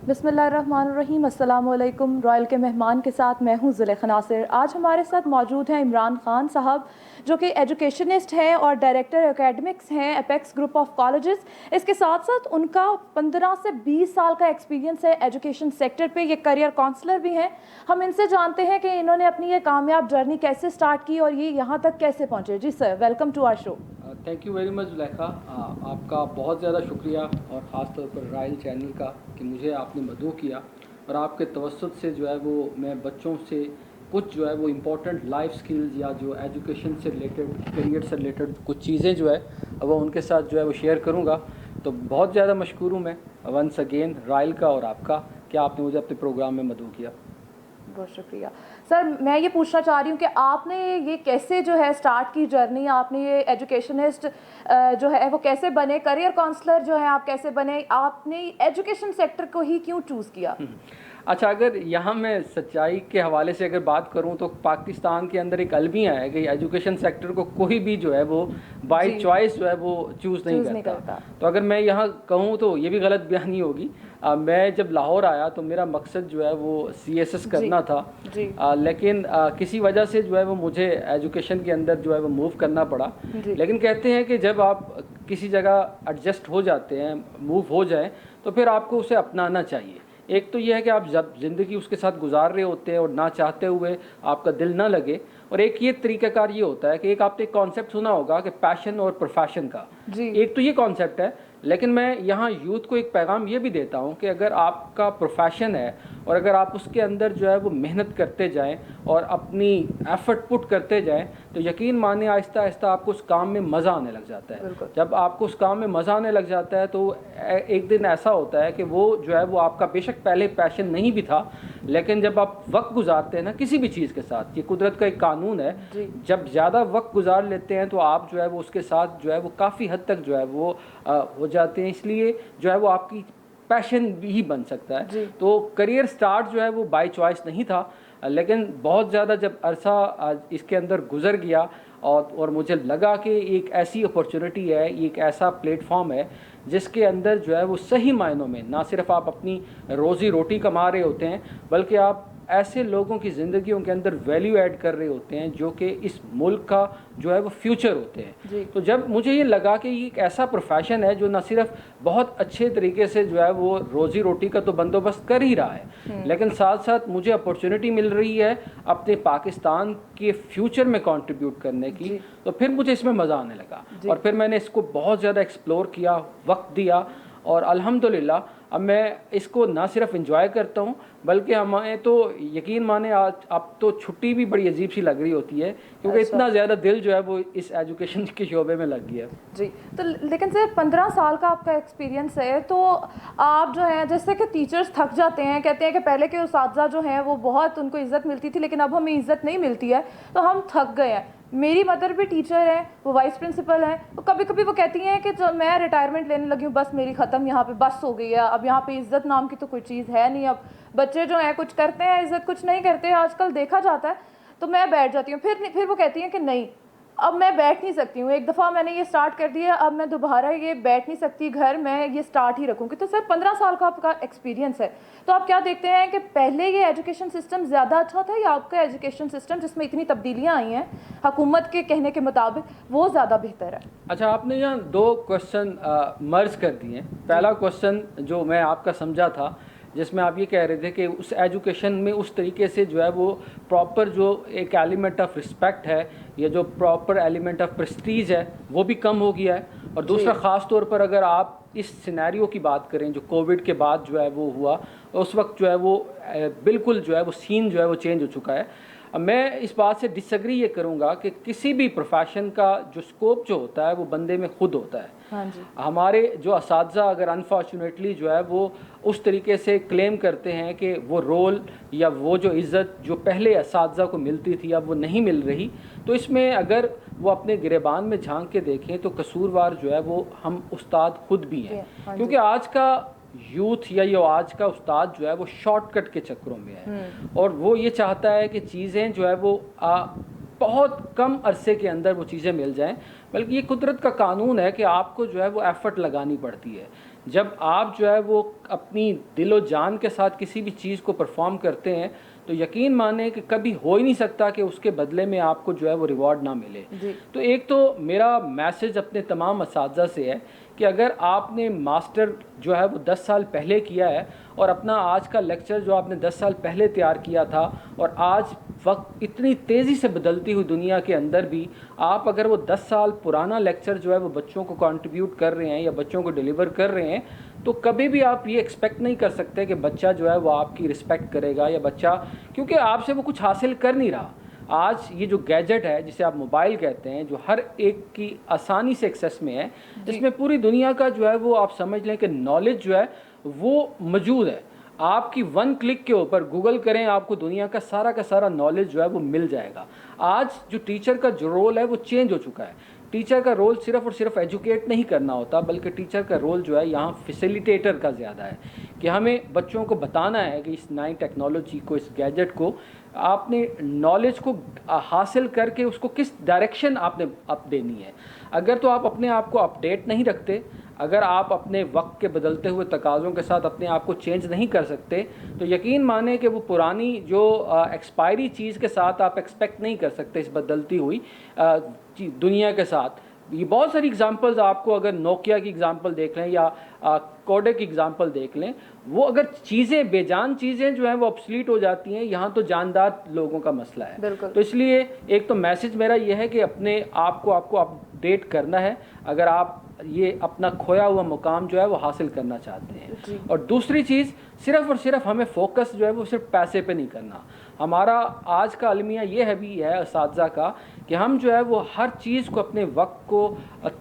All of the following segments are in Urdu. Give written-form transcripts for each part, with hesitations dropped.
بسم اللہ الرحمن الرحیم، السلام علیکم۔ رائل کے مہمان کے ساتھ میں ہوں زلیخا ناصر۔ آج ہمارے ساتھ موجود ہیں عمران خان صاحب، جو کہ ایجوکیشنسٹ ہیں اور ڈائریکٹر اکیڈمکس ہیں اپیکس گروپ آف کالجز۔ اس کے ساتھ ساتھ ان کا 15 سے 20 سال کا ایکسپیرینس ہے ایجوکیشن سیکٹر پہ۔ یہ کریئر کاؤنسلر بھی ہیں۔ ہم ان سے جانتے ہیں کہ انہوں نے اپنی یہ کامیاب جرنی کیسے سٹارٹ کی اور یہ یہاں تک کیسے پہنچے۔ جی sir, welcome to our show. Thank you very much Zulekha, آپ کا بہت زیادہ شکریہ، اور خاص طور پر رائل چینل کا کہ مجھے آپ نے مدعو کیا، اور آپ کے توسط سے جو ہے وہ میں بچوں سے کچھ جو ہے وہ امپورٹنٹ لائف سکلز یا جو ایجوکیشن سے ریلیٹڈ، کیریئر سے ریلیٹڈ کچھ چیزیں جو ہے وہ ان کے ساتھ جو ہے وہ شیئر کروں گا۔ تو بہت زیادہ مشکور ہوں میں ونس اگین رائل کا اور آپ کا کہ آپ نے مجھے اپنے پروگرام میں مدعو کیا۔ بہت شکریہ سر۔ میں یہ پوچھنا چاہ رہی ہوں کہ آپ نے یہ کیسے جو ہے سٹارٹ کی جرنی، آپ نے یہ ایجوکیشنسٹ جو ہے وہ کیسے بنے، کریئر کاؤنسلر جو ہے آپ کیسے بنے، آپ نے ایجوکیشن سیکٹر کو ہی کیوں چوز کیا؟ اچھا، اگر یہاں میں سچائی کے حوالے سے اگر بات کروں تو پاکستان کے اندر ایک المیہ ہے کہ ایجوکیشن سیکٹر کو کوئی بھی جو ہے وہ بائی چوائس جو ہے وہ چوز نہیں کرتا۔ تو اگر میں یہاں کہوں تو یہ بھی غلط بیانی ہوگی۔ میں جب لاہور آیا تو میرا مقصد جو ہے وہ CSS کرنا تھا، لیکن کسی وجہ سے جو ہے وہ مجھے ایجوکیشن کے اندر جو ہے وہ موو کرنا پڑا۔ لیکن کہتے ہیں کہ جب آپ کسی جگہ ایڈجسٹ ہو جاتے ہیں، موو ہو جائیں، تو پھر آپ کو اسے اپنانا چاہیے۔ ایک تو یہ ہے کہ آپ جب زندگی اس کے ساتھ گزار رہے ہوتے ہیں اور نہ چاہتے ہوئے آپ کا دل نہ لگے، اور ایک یہ طریقہ کار یہ ہوتا ہے کہ ایک آپ نے کانسیپٹ سنا ہوگا کہ پیشن اور پروفیشن کا، ایک تو یہ کانسیپٹ ہے۔ لیکن میں یہاں یوتھ کو ایک پیغام یہ بھی دیتا ہوں کہ اگر آپ کا پروفیشن ہے اور اگر آپ اس کے اندر جو ہے وہ محنت کرتے جائیں اور اپنی ایفرٹ پٹ کرتے جائیں، تو یقین مانیں آہستہ آہستہ آپ کو اس کام میں مزہ آنے لگ جاتا ہے۔ جب آپ کو اس کام میں مزہ آنے لگ جاتا ہے تو ایک دن ایسا ہوتا ہے کہ وہ جو ہے وہ آپ کا بے شک پہلے پیشن نہیں بھی تھا، لیکن جب آپ وقت گزارتے ہیں نا کسی بھی چیز کے ساتھ، یہ قدرت کا ایک قانون ہے، جب زیادہ وقت گزار لیتے ہیں تو آپ جو ہے وہ اس کے ساتھ جو ہے وہ کافی حد تک جو ہے وہ ہو جاتے ہیں، اس لیے جو ہے وہ آپ کی پیشن بھی بن سکتا ہے۔ تو کریئر سٹارٹ جو ہے وہ بائی چوائس نہیں تھا، لیکن بہت زیادہ جب عرصہ اس کے اندر گزر گیا اور مجھے لگا کہ ایک ایسی اپرچونٹی ہے، ایک ایسا پلیٹ فارم ہے جس کے اندر جو ہے وہ صحیح معنوں میں نہ صرف آپ اپنی روزی روٹی کما رہے ہوتے ہیں، بلکہ آپ ایسے لوگوں کی زندگیوں کے اندر ویلیو ایڈ کر رہے ہوتے ہیں جو کہ اس ملک کا جو ہے وہ فیوچر ہوتے ہیں۔ تو جب مجھے یہ لگا کہ یہ ایک ایسا پروفیشن ہے جو نہ صرف بہت اچھے طریقے سے جو ہے وہ روزی روٹی کا تو بندوبست کر ہی رہا ہے، لیکن ساتھ ساتھ مجھے اپرچونٹی مل رہی ہے اپنے پاکستان کے فیوچر میں کنٹریبیوٹ کرنے کی، تو پھر مجھے اس میں مزہ آنے لگا، اور پھر میں نے اس کو بہت زیادہ ایکسپلور کیا، وقت دیا، اور الحمدللہ اب میں اس کو نہ صرف انجوائے کرتا ہوں بلکہ ہمیں تو یقین مانیں آج اب تو چھٹی بھی بڑی عجیب سی لگ رہی ہوتی ہے، کیونکہ اتنا زیادہ دل جو ہے وہ اس ایجوکیشن کے شعبے میں لگ گیا۔ جی، تو لیکن سر 15 سال کا آپ کا ایکسپیرینس ہے، تو آپ جو ہیں جیسے کہ ٹیچرز تھک جاتے ہیں، کہتے ہیں کہ پہلے کے اساتذہ جو ہیں وہ بہت ان کو عزت ملتی تھی لیکن اب ہمیں عزت نہیں ملتی ہے، تو ہم تھک گئے ہیں۔ میری مدر بھی ٹیچر ہے، وہ وائس پرنسپل ہیں، تو کبھی کبھی وہ کہتی ہیں کہ جو میں ریٹائرمنٹ لینے لگی ہوں، بس میری ختم، یہاں پہ بس ہو گئی ہے، اب یہاں پہ عزت نام کی تو کوئی چیز ہے نہیں، اب بچے جو ہیں کچھ کرتے ہیں عزت، کچھ نہیں کرتے، آج کل دیکھا جاتا ہے۔ تو میں بیٹھ جاتی ہوں، پھر وہ کہتی ہیں کہ نہیں اب میں بیٹھ نہیں سکتی ہوں، ایک دفعہ میں نے یہ سٹارٹ کر دیا، اب میں دوبارہ یہ بیٹھ نہیں سکتی گھر میں، یہ سٹارٹ ہی رکھوں گی۔ تو سر 15 سال کا آپ کا ایکسپیرینس ہے، تو آپ کیا دیکھتے ہیں کہ پہلے یہ ایجوکیشن سسٹم زیادہ اچھا تھا یا آپ کا ایجوکیشن سسٹم جس میں اتنی تبدیلیاں آئی ہیں حکومت کے کہنے کے مطابق وہ زیادہ بہتر ہے؟ اچھا، آپ نے یہاں دو کوشچن مرج کر دیے ہیں۔ پہلا کوشچن جو میں آپ کا سمجھا تھا جس میں آپ یہ کہہ رہے تھے کہ اس ایجوکیشن میں اس طریقے سے جو ہے وہ پراپر جو ایک ایلیمنٹ آف رسپیکٹ ہے یا جو پراپر ایلیمنٹ آف پریسٹیج ہے وہ بھی کم ہو گیا ہے، اور دوسرا خاص طور پر اگر آپ اس سینیریو کی بات کریں جو کووڈ کے بعد جو ہے وہ ہوا، اس وقت جو ہے وہ بالکل جو ہے وہ سین جو ہے وہ چینج ہو چکا ہے۔ میں اس بات سے ڈس ایگری یہ کروں گا کہ کسی بھی پروفیشن کا جو اسکوپ جو ہوتا ہے وہ بندے میں خود ہوتا ہے۔ ہمارے جو اساتذہ اگر انفارچونیٹلی جو ہے وہ اس طریقے سے کلیم کرتے ہیں کہ وہ رول یا وہ جو عزت جو پہلے اساتذہ کو ملتی تھی اب وہ نہیں مل رہی، تو اس میں اگر وہ اپنے گریبان میں جھانک کے دیکھیں تو قصوروار جو ہے وہ ہم استاد خود بھی ہیں، کیونکہ آج کا یوتھ یا یہ آج کا استاد جو ہے وہ شارٹ کٹ کے چکروں میں ہے، اور وہ یہ چاہتا ہے کہ چیزیں جو ہے وہ بہت کم عرصے کے اندر وہ چیزیں مل جائیں، بلکہ یہ قدرت کا قانون ہے کہ آپ کو جو ہے وہ ایفرٹ لگانی پڑتی ہے. جب آپ جو ہے وہ اپنی دل و جان کے ساتھ کسی بھی چیز کو پرفارم کرتے ہیں تو یقین مانیں کہ کبھی ہو ہی نہیں سکتا کہ اس کے بدلے میں آپ کو جو ہے وہ ریوارڈ نہ ملے. تو ایک تو میرا میسج اپنے تمام اساتذہ سے ہے کہ اگر آپ نے ماسٹر جو ہے وہ 10 سال پہلے کیا ہے اور اپنا آج کا لیکچر جو آپ نے 10 سال پہلے تیار کیا تھا، اور آج وقت اتنی تیزی سے بدلتی ہوئی دنیا کے اندر بھی آپ اگر وہ 10 سال پرانا لیکچر جو ہے وہ بچوں کو کنٹریبیوٹ کر رہے ہیں یا بچوں کو ڈیلیور کر رہے ہیں، تو کبھی بھی آپ یہ ایکسپیکٹ نہیں کر سکتے کہ بچہ جو ہے وہ آپ کی رسپیکٹ کرے گا، یا بچہ کیونکہ آپ سے وہ کچھ حاصل کر نہیں رہا. آج یہ جو گیجٹ ہے جسے آپ موبائل کہتے ہیں، جو ہر ایک کی آسانی سے ایکسیس میں ہے، جس میں پوری دنیا کا جو ہے وہ آپ سمجھ لیں کہ نالج جو ہے وہ موجود ہے. آپ کی 1 کلک کے اوپر گوگل کریں، آپ کو دنیا کا سارا نالج جو ہے وہ مل جائے گا. آج جو ٹیچر کا جو رول ہے وہ چینج ہو چکا ہے. ٹیچر کا رول صرف اور صرف ایجوکیٹ نہیں کرنا ہوتا، بلکہ ٹیچر کا رول جو ہے یہاں فیسیلیٹیٹر کا زیادہ ہے کہ ہمیں بچوں کو بتانا ہے کہ اس نئی ٹیکنالوجی کو، اس گیجٹ کو آپ نے نالج کو حاصل کر کے اس کو کس ڈائریکشن آپ نے اپ دینی ہے. اگر تو آپ اپنے آپ کو اپڈیٹ نہیں رکھتے، اگر آپ اپنے وقت کے بدلتے ہوئے تقاضوں کے ساتھ اپنے آپ کو چینج نہیں کر سکتے، تو یقین مانیں کہ وہ پرانی جو ایکسپائری چیز کے ساتھ آپ ایکسپیکٹ نہیں کر سکتے اس بدلتی ہوئی دنیا کے ساتھ. یہ بہت ساری اگزامپلز آپ کو، اگر نوکیا کی اگزامپل دیکھ لیں یا کوڈک کی اگزامپل دیکھ لیں، وہ اگر چیزیں بے جان چیزیں جو ہیں وہ آبسلیٹ ہو جاتی ہیں، یہاں تو جاندار لوگوں کا مسئلہ ہے. تو اس لیے ایک تو میسج میرا یہ ہے کہ اپنے آپ کو اپڈیٹ کرنا ہے اگر آپ یہ اپنا کھویا ہوا مقام جو ہے وہ حاصل کرنا چاہتے ہیں. اور دوسری چیز، صرف اور صرف ہمیں فوکس جو ہے وہ صرف پیسے پہ نہیں کرنا. ہمارا آج کا المیہ یہ بھی ہے اساتذہ کا کہ ہم جو ہے وہ ہر چیز کو اپنے وقت کو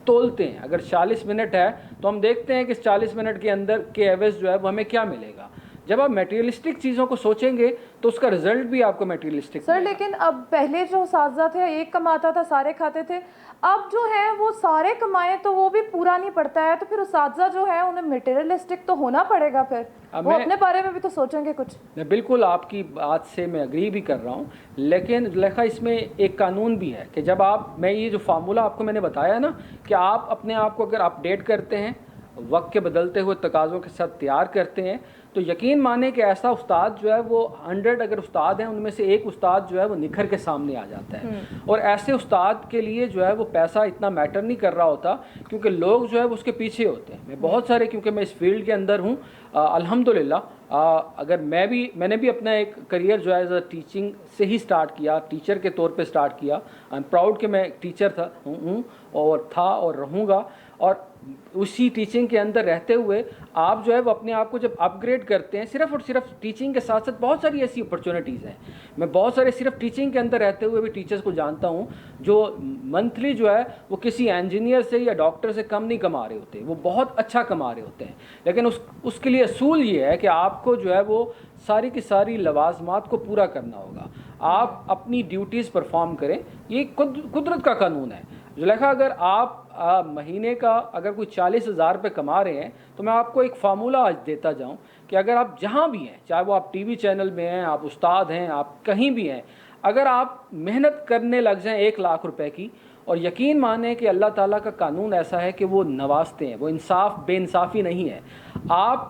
تولتے ہیں. اگر 40 منٹ ہے تو ہم دیکھتے ہیں کہ اس 40 منٹ کے اندر کے ایوریج جو ہے وہ ہمیں کیا ملے گا. جب آپ میٹیریلسٹک چیزوں کو سوچیں گے تو اس کا رزلٹ بھی آپ کو میٹیریلسٹک. سر لیکن اب پہلے جو اساتذہ تھے ایک کماتا تھا سارے کھاتے تھے، اب جو ہے وہ سارے کمائیں تو وہ بھی پورا نہیں پڑتا ہے، تو پھر اساتذہ جو ہے انہیں میٹیریلسٹک تو ہونا پڑے گا. پھر وہ اپنے بارے میں بھی تو سوچیں گے کچھ. میں بالکل آپ کی بات سے میں اگری بھی کر رہا ہوں، لیکن زلیخا اس میں ایک قانون بھی ہے کہ جب میں یہ جو فارمولہ آپ کو میں نے بتایا نا کہ آپ اپنے آپ کو اگر اپڈیٹ کرتے ہیں، وقت کے بدلتے ہوئے تقاضوں کے ساتھ تیار کرتے ہیں، تو یقین مانیں کہ ایسا استاد جو ہے وہ 100 اگر استاد ہیں ان میں سے ایک استاد جو ہے وہ نکھر کے سامنے آ جاتا ہے. اور ایسے استاد کے لیے جو ہے وہ پیسہ اتنا میٹر نہیں کر رہا ہوتا، کیونکہ لوگ جو ہے وہ اس کے پیچھے ہوتے ہیں. میں بہت سارے، کیونکہ میں اس فیلڈ کے اندر ہوں الحمدللہ، اگر میں نے بھی اپنا ایک کریئر جو ہے ٹیچنگ سے ہی سٹارٹ کیا، ٹیچر کے طور پہ سٹارٹ کیا. آئی ایم پراؤڈ کہ میں ٹیچر ہوں اور رہوں گا. اور اسی ٹیچنگ کے اندر رہتے ہوئے آپ جو ہے وہ اپنے آپ کو جب اپ گریڈ کرتے ہیں، صرف اور صرف ٹیچنگ کے ساتھ ساتھ بہت ساری ایسی اپرچونیٹیز ہیں. میں بہت سارے صرف ٹیچنگ کے اندر رہتے ہوئے بھی ٹیچرز کو جانتا ہوں جو منتھلی جو ہے وہ کسی انجینئر سے یا ڈاکٹر سے کم نہیں کما رہے ہوتے، وہ بہت اچھا کما رہے ہوتے ہیں. لیکن اس کے لیے اصول یہ ہے کہ آپ کو جو ہے وہ ساری کی ساری لوازمات کو پورا کرنا ہوگا. آپ اپنی ڈیوٹیز پرفارم کریں، یہ قدرت کا قانون ہے. زلیخا اگر آپ مہینے کا اگر کوئی 40,000 روپے کما رہے ہیں تو میں آپ کو ایک فارمولہ آج دیتا جاؤں کہ اگر آپ جہاں بھی ہیں، چاہے وہ آپ ٹی وی چینل میں ہیں، آپ استاد ہیں، آپ کہیں بھی ہیں، اگر آپ محنت کرنے لگ جائیں 1 لاکھ روپے کی، اور یقین مانیں کہ اللہ تعالیٰ کا قانون ایسا ہے کہ وہ نوازتے ہیں، وہ بے انصافی نہیں ہے. آپ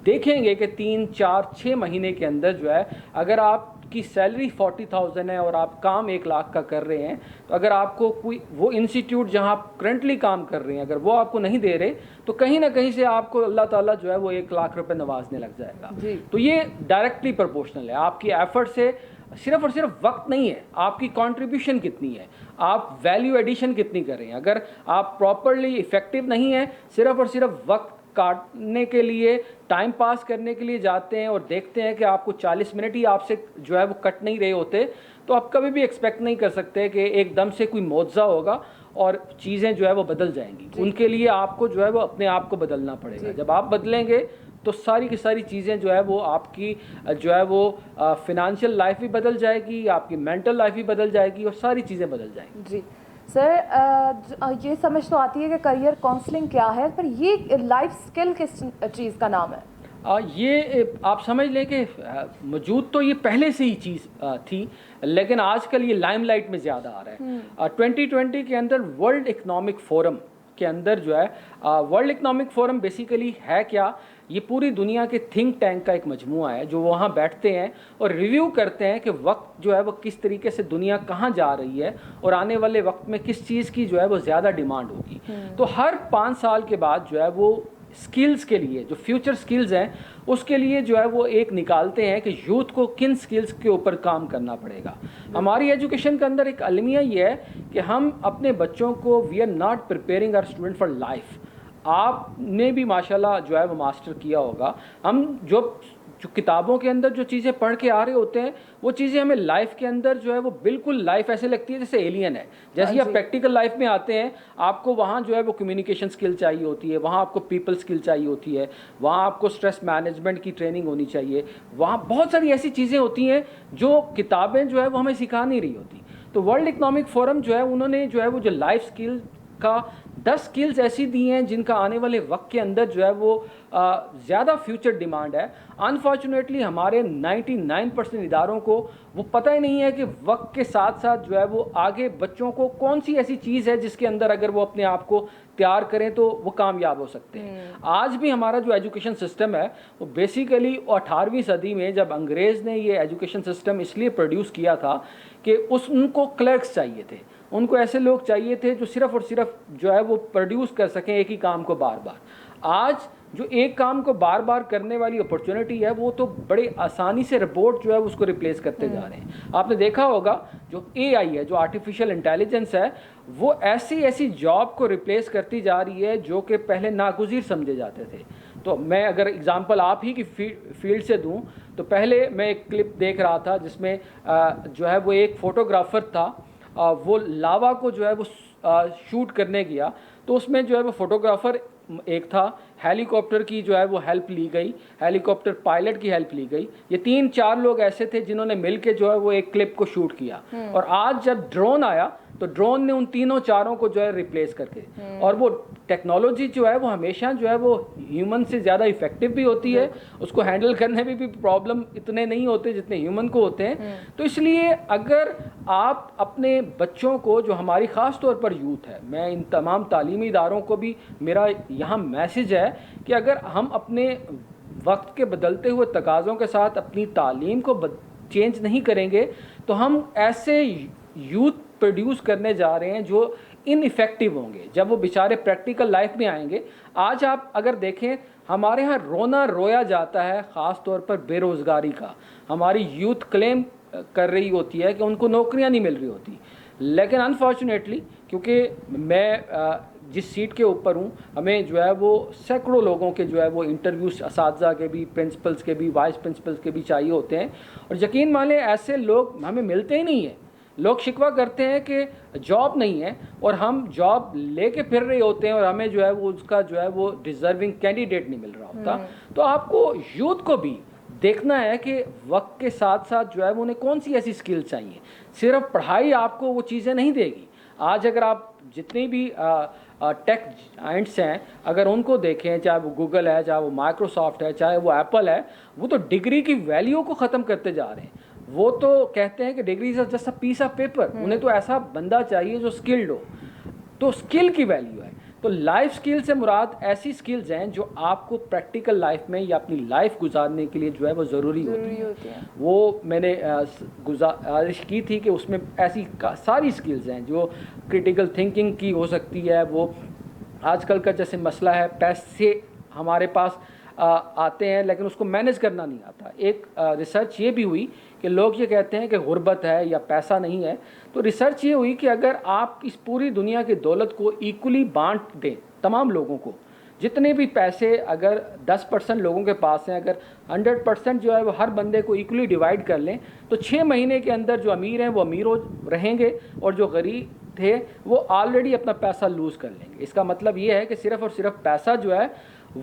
دیکھیں گے کہ 3 4 6 مہینے کے اندر جو ہے اگر آپ کی سیلری 40,000 ہے اور آپ کام 1 لاکھ کا کر رہے ہیں، تو اگر آپ کو کوئی وہ انسٹیٹیوٹ جہاں آپ کرنٹلی کام کر رہے ہیں اگر وہ آپ کو نہیں دے رہے، تو کہیں نہ کہیں سے آپ کو اللہ تعالیٰ جو ہے وہ 1 لاکھ روپے نوازنے لگ جائے گا. تو یہ ڈائریکٹلی پرپورشنل ہے آپ کی ایفرٹ سے. صرف اور صرف وقت نہیں ہے، آپ کی کنٹریبیوشن کتنی ہے، آپ ویلیو ایڈیشن کتنی کر رہے ہیں. اگر آپ پراپرلی افیکٹو نہیں ہیں، صرف اور صرف وقت کاٹنے کے لیے، ٹائم پاس کرنے کے لیے جاتے ہیں اور دیکھتے ہیں کہ آپ کو 40 منٹ ہی آپ سے جو ہے وہ کٹ نہیں رہے ہوتے، تو آپ کبھی بھی ایکسپیکٹ نہیں کر سکتے کہ ایک دم سے کوئی معجزہ ہوگا اور چیزیں جو ہے وہ بدل جائیں گی. ان کے لیے آپ کو جو ہے وہ اپنے آپ کو بدلنا پڑے گا. جب آپ بدلیں گے تو ساری کی ساری چیزیں جو ہے وہ آپ کی جو ہے وہ فنانشیل لائف بھی بدل جائے گی، آپ کی مینٹل لائف بھی بدل جائے گی، اور ساری چیزیں بدل جائیں گی. جی سر، یہ سمجھ تو آتی ہے کہ کریئر کاؤنسلنگ کیا ہے، پر یہ لائف سکل کس چیز کا نام ہے؟ یہ آپ سمجھ لیں کہ موجود تو یہ پہلے سے ہی چیز تھی، لیکن آج کل یہ لائم لائٹ میں زیادہ آ رہا ہے۔ 2020 کے اندر ورلڈ اکنامک فورم کے اندر جو ہے، ورلڈ اکنامک فورم بیسیکلی ہے کیا؟ یہ پوری دنیا کے تھنک ٹینک کا ایک مجموعہ ہے جو وہاں بیٹھتے ہیں اور ریویو کرتے ہیں کہ وقت جو ہے وہ کس طریقے سے دنیا کہاں جا رہی ہے اور آنے والے وقت میں کس چیز کی جو ہے وہ زیادہ ڈیمانڈ ہوگی۔ تو ہر 5 سال کے بعد جو ہے وہ سکلز کے لیے، جو فیوچر سکلز ہیں اس کے لیے جو ہے وہ ایک نکالتے ہیں کہ یوتھ کو کن سکلز کے اوپر کام کرنا پڑے گا۔ ہماری ایجوکیشن کے اندر ایک المیہ یہ ہے کہ ہم اپنے بچوں کو we are not preparing our student for life. آپ نے بھی ماشاءاللہ جو ہے وہ ماسٹر کیا ہوگا، ہم جو کتابوں کے اندر جو چیزیں پڑھ کے آ رہے ہوتے ہیں وہ چیزیں ہمیں لائف کے اندر جو ہے وہ بالکل لائف ایسے لگتی ہے جیسے ایلین ہے۔ جیسے آپ پریکٹیکل لائف میں آتے ہیں، آپ کو وہاں جو ہے وہ کمیونیکیشن سکل چاہیے ہوتی ہے، وہاں آپ کو پیپل سکل چاہیے ہوتی ہے، وہاں آپ کو اسٹریس مینجمنٹ کی ٹریننگ ہونی چاہیے، وہاں بہت ساری ایسی چیزیں ہوتی ہیں جو کتابیں جو ہے وہ ہمیں سکھا نہیں رہی ہوتی۔ تو ورلڈ اکنامک فورم جو ہے انہوں نے جو ہے وہ جو لائف سکل کا 10 سکلز ایسی دی ہیں جن کا آنے والے وقت کے اندر جو ہے وہ زیادہ فیوچر ڈیمانڈ ہے۔ انفارچونیٹلی ہمارے 99% اداروں کو وہ پتہ ہی نہیں ہے کہ وقت کے ساتھ ساتھ جو ہے وہ آگے بچوں کو کون سی ایسی چیز ہے جس کے اندر اگر وہ اپنے آپ کو تیار کریں تو وہ کامیاب ہو سکتے ہیں۔ آج بھی ہمارا جو ایجوکیشن سسٹم ہے وہ بیسیکلی 18ویں صدی میں جب انگریز نے یہ ایجوکیشن سسٹم اس لیے پروڈیوس کیا تھا کہ ان کو کلرکس چاہیے تھے، ان کو ایسے لوگ چاہیے تھے جو صرف اور صرف جو ہے وہ پروڈیوس کر سکیں ایک ہی کام کو بار بار۔ آج جو ایک کام کو بار بار کرنے والی اپرچونٹی ہے وہ تو بڑے آسانی سے رپورٹ جو ہے اس کو ریپلیس کرتے جا رہے ہیں۔ آپ نے دیکھا ہوگا جو اے آئی ہے، جو آرٹیفیشیل انٹیلیجنس ہے، وہ ایسی جاب کو ریپلیس کرتی جا رہی ہے جو کہ پہلے ناگزیر سمجھے جاتے تھے۔ تو میں اگر اگزامپل آپ ہی کی فیلڈ سے دوں تو پہلے میں ایک کلپ دیکھ رہا تھا جس میں جو ہے وہ ایک فوٹوگرافر تھا، وہ لاوا کو جو ہے وہ شوٹ کرنے گیا، تو اس میں جو ہے وہ فوٹوگرافر ایک تھا، ہیلی کاپٹر کی جو ہے وہ ہیلپ لی گئی، ہیلی کاپٹر پائلٹ کی ہیلپ لی گئی، یہ 3-4 لوگ ایسے تھے جنہوں نے مل کے جو ہے وہ ایک کلپ کو شوٹ کیا۔ اور آج جب ڈرون آیا تو ڈرون نے ان 3-4 کو جو ہے ریپلیس کر کے، اور وہ ٹیکنالوجی جو ہے وہ ہمیشہ جو ہے وہ ہیومن سے زیادہ افیکٹو بھی ہوتی ہے، اس کو ہینڈل کرنے میں بھی پرابلم اتنے نہیں ہوتے جتنے ہیومن کو ہوتے ہیں۔ تو اس لیے اگر آپ اپنے بچوں کو، جو ہماری خاص طور پر یوتھ ہے، میں ان تمام تعلیمی اداروں کو بھی میرا یہاں میسج ہے کہ اگر ہم اپنے وقت کے بدلتے ہوئے تقاضوں کے ساتھ اپنی تعلیم کو چینج نہیں کریں گے تو ہم ایسے یوتھ پروڈیوس کرنے جا رہے ہیں جو ان افیکٹو ہوں گے جب وہ بیچارے پریکٹیکل لائف میں آئیں گے۔ آج آپ اگر دیکھیں ہمارے ہاں رونا رویا جاتا ہے خاص طور پر بے روزگاری کا، ہماری یوتھ کلیم کر رہی ہوتی ہے کہ ان کو نوکریاں نہیں مل رہی ہوتی، لیکن انفارچونیٹلی کیونکہ میں جس سیٹ کے اوپر ہوں، ہمیں جو ہے وہ سینکڑوں لوگوں کے جو ہے وہ انٹرویوز اساتذہ کے بھی، پرنسپلس کے بھی، وائس پرنسپلس کے بھی چاہیے ہوتے ہیں، اور یقین مانیں ایسے لوگ ہمیں ملتے ہی نہیں ہیں۔ لوگ شکوہ کرتے ہیں کہ جاب نہیں ہے اور ہم جاب لے کے پھر رہے ہوتے ہیں اور ہمیں جو ہے وہ اس کا جو ہے وہ ڈیزرونگ کینڈیڈیٹ نہیں مل رہا ہوتا۔ تو آپ کو یوتھ کو بھی دیکھنا ہے کہ وقت کے ساتھ ساتھ جو ہے وہ انہیں کون سی ایسی سکل چاہیے۔ صرف پڑھائی آپ کو وہ چیزیں نہیں دے گی۔ آج اگر آپ جتنی بھی ٹیک جائنٹس ہیں اگر ان کو دیکھیں، چاہے وہ گوگل ہے، چاہے وہ مائکروسافٹ ہے، چاہے وہ ایپل ہے، وہ تو ڈگری کی ویلیو کو ختم کرتے جا رہے ہیں۔ وہ تو کہتے ہیں کہ degree is just a piece of paper, انہیں تو ایسا بندہ چاہیے جو اسکلڈ ہو، تو اسکل کی ویلیو ہے۔ تو لائف سکل سے مراد ایسی سکلز ہیں جو آپ کو پریکٹیکل لائف میں یا اپنی لائف گزارنے کے لیے جو ہے وہ ضروری ہوتی ہیں۔ وہ میں نے گزارش کی تھی کہ اس میں ایسی ساری سکلز ہیں جو کریٹیکل تھنکنگ کی ہو سکتی ہے۔ وہ آج کل کا جیسے مسئلہ ہے، پیسے ہمارے پاس آتے ہیں لیکن اس کو مینیج کرنا نہیں آتا۔ ایک ریسرچ یہ بھی ہوئی کہ لوگ یہ کہتے ہیں کہ غربت ہے یا پیسہ نہیں ہے، تو ریسرچ یہ ہوئی کہ اگر آپ اس پوری دنیا کی دولت کو ایکولی بانٹ دیں تمام لوگوں کو، جتنے بھی پیسے اگر 10% لوگوں کے پاس ہیں، اگر 100% جو ہے وہ ہر بندے کو ایکولی ڈیوائڈ کر لیں تو 6 مہینے کے اندر جو امیر ہیں وہ امیر رہیں گے اور جو غریب تھے وہ آلریڈی اپنا پیسہ لوز کر لیں گے۔ اس کا مطلب یہ ہے کہ صرف اور صرف پیسہ جو ہے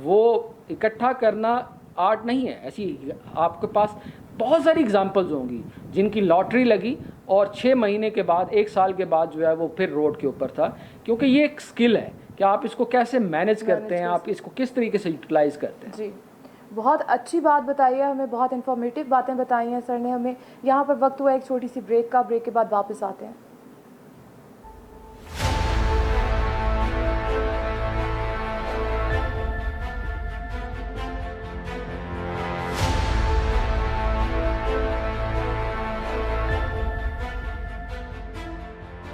وہ اکٹھا کرنا آرٹ نہیں ہے۔ ایسی آپ کے پاس بہت ساری اگزامپلز ہوں گی جن کی لاٹری لگی اور 6 مہینے کے بعد، 1 سال کے بعد جو ہے وہ پھر روڈ کے اوپر تھا، کیونکہ یہ ایک سکل ہے کہ آپ اس کو کیسے مینیج کرتے ہیں، آپ اس کو کس طریقے سے یوٹیلائز کرتے ہیں۔ جی بہت اچھی بات بتائی ہے ہمیں, بہت انفارمیٹیو باتیں بتائی ہیں سر نے ہمیں. یہاں پر وقت ہوا ایک چھوٹی سی بریک کا, بریک کے بعد واپس آتے ہیں.